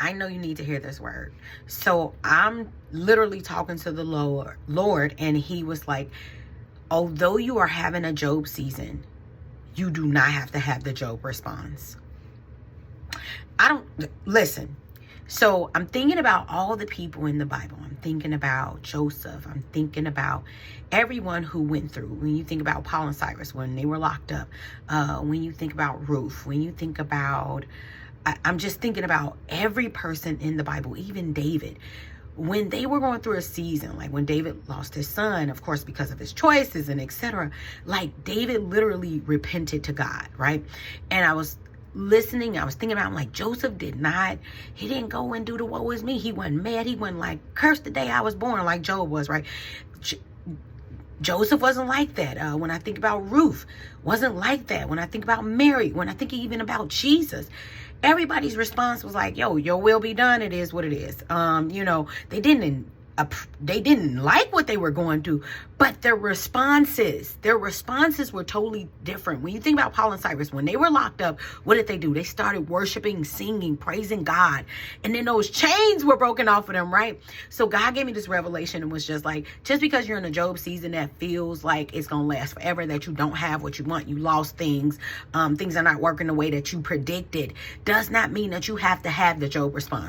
I know you need to hear this word. So I'm literally talking to the Lord, and he was like, although you are having a Job season, you do not have to have the Job response. Listen. So I'm thinking about all the people in the Bible. I'm thinking about Joseph. I'm thinking about everyone who went through. When you think about Paul and Silas, when they were locked up, when you think about Ruth, when you think about, I'm just thinking about every person in the Bible, even David. When they were going through a season, like when David lost his son, of course, because of his choices and etc., like David literally repented to God, right? And I was listening, I was thinking about, I'm like, Joseph he didn't go and do the woe is me. He wasn't mad. He wasn't like, curse the day I was born, like Job was, right? Joseph wasn't like that. When I think about Ruth, wasn't like that. When I think about Mary, when I think even about Jesus, everybody's response was like, yo, your will be done. It is what it is. They didn't like what they were going through, but their responses were totally different. When you think about Paul and Silas, when they were locked up, what did they do? They started worshiping, singing, praising God. And then those chains were broken off of them, right? So God gave me this revelation and was just like, just because you're in a Job season that feels like it's going to last forever, that you don't have what you want, you lost things, things are not working the way that you predicted, does not mean that you have to have the Job response.